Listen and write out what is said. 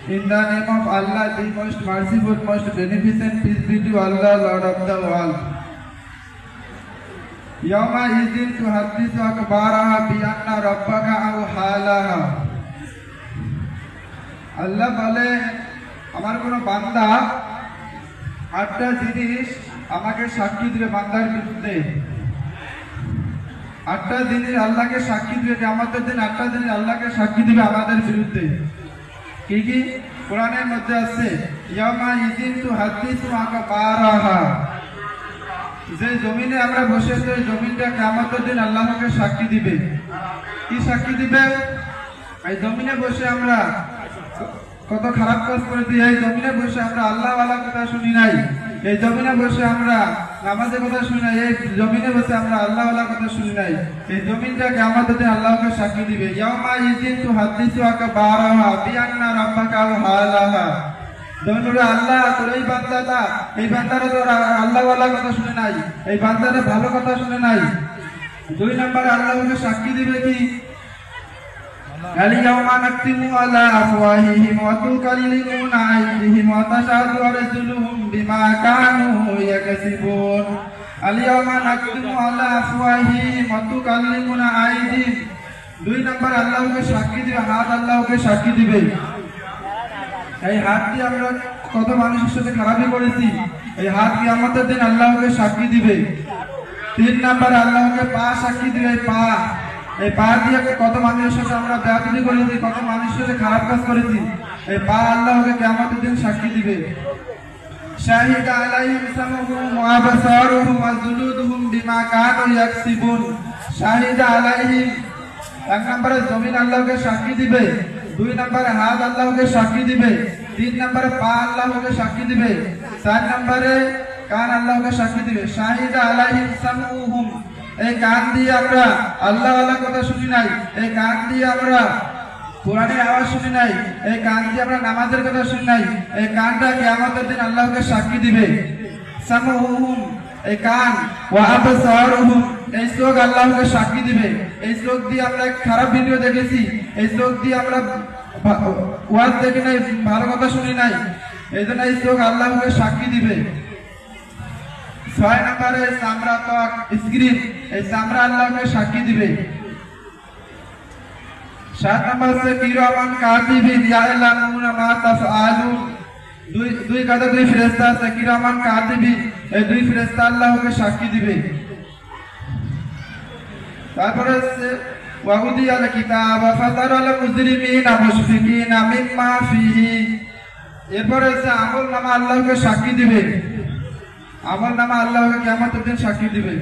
In the name of Allah, the most merciful, most beneficent, peace be to Allah, Lord of the world. Yawma izin tuhaddithu akbaraha bi anna rabbaka awha laha. আল্লাহ বলে আমার কোন বান্দা আটটা জিনিস আমাকে সাক্ষী দিবে বান্দার বিরুদ্ধে। আটটা জিনিস আল্লাহকে সাক্ষী দিবে, কিয়ামতের দিন আটটা জিনিস আল্লাহকে সাক্ষী দিবে আমাদের বিরুদ্ধে। কি কি? কোরআনের মধ্যে আছে ইয়ামা ইজিন তুহাদ্দিসু আকবারাহা। যে জমিনে আমরা বসে আছি ওই জমিনটা কিয়ামতের দিন আল্লাহকে সাক্ষী দিবে। কি সাক্ষী দিবে? এই জমিনে বসে আমরা কত খারাপ কাজ করেছি, এই জমিনে বসে আমরা আল্লাহওয়ালা কথা শুনি নাই, এই জমিনে বসে আমরা নামাজের কথা শুনি নাই, এই জমিনে বসে আমরা আল্লাহওয়ালা কথা শুনি নাই, এই জমিনটা কিয়ামতের দিন আল্লাহকে সাক্ষী দিবে। ইয়াউমা ইজিন তুহাদ্দিসু আকবারাহা বিআন্না রাব্বাকা ওয়ালাহা। জমিনে আল্লাহ তোর এই বান্দাটা, এই বান্দারা তোর আল্লাহওয়ালা কথা শুনে নাই, এই বান্দারা ভালো কথা শুনে নাই। দুই নম্বরে আল্লাহকে সাক্ষী দিবে কি? اليوم نختم على أفواههم وتكلمنا أيديهم وتشهد أرجلهم بما كانوا يكسبون اليوم نختم على أفواههم وتكلمنا أيديهم। দুই নম্বর আল্লাহকে সাক্ষী দিবে হাত, আল্লাহকে সাক্ষী দিবে। এই হাত দিয়ে আমরা কত মানুষের সাথে খারাপি করেছি, এই হাত কিয়ামতের দিন আল্লাহকে সাক্ষী দিবে। তিন নম্বর আল্লাহকে পা সাক্ষী দিবে। এই পা দিয়ে কত মানুষের সাথে আমরা বেয়াদবি করেছি, কত মানুষের সাথে খারাপ কাজ করেছি, এই পা আল্লাহকে কিয়ামতের দিন সাক্ষী দিবে। শাহিদা আলাইহিম সামউহুম ওয়া আবসারুহুম ওয়া জুলুদুহুম বিমা কানু ইয়াকসিবুন। শাহিদা আলাইহিম, এক নম্বরে জমিন আল্লাহকে সাক্ষী দিবে, দুই নম্বরে হাত আল্লাহকে সাক্ষী দিবে, তিন নম্বরে পা আল্লাহকে সাক্ষী দিবে, চার নম্বরে কান আল্লাহকে সাক্ষী দিবে। শাহিদা আলাইহিম সামউহুম, এই কান দিয়ে আমরা আল্লাহওয়ালা কথা শুনি নাই, এই কান দিয়ে আমরা কোরআনের আওয়াজ শুনি নাই, এই কান দিয়ে আমরা নামাজের কথা শুনি নাই, এই কানটা কিয়ামতের দিন আল্লাহকে সাক্ষী দিবে। সামউহুম, এই কান, ওয়া আবসারুহুম, এই চোখ আল্লাহকে সাক্ষী দিবে। এই চোখ দিয়ে আমরা খারাপ ভিডিও দেখেছি, এই চোখ দিয়ে আমরা ওয়াজ দেখি নাই, ভালো কথা শুনি নাই, এই জন্য এই চোখ আল্লাহকে সাক্ষী দিবে। ছয় নম্বরে চামড়া, ত্বক, স্ক্রিন, এই চামড়া আল্লাহকে সাক্ষী দিবে। সাত নম্বর হচ্ছে কিরামান কাতিবিন ইয়ালামুনা মা তাফআলুন। দুই কাঁধে দুই ফেরেশতা আছে, কিরামান কাতিবিন, এই দুই ফেরেশতা আল্লাহকে সাক্ষী দিবে। তারপরে হচ্ছে ওয়াউদিয়াল কিতাব ফাতারাল মুজরিমিনা মুশফিকিনা মিম্মা ফিহি। এরপরে হচ্ছে আমলনামা আল্লাহকে সাক্ষী দিবে, আমলনামা আল্লাহকে কিয়ামতের দিন সাক্ষী দিবে।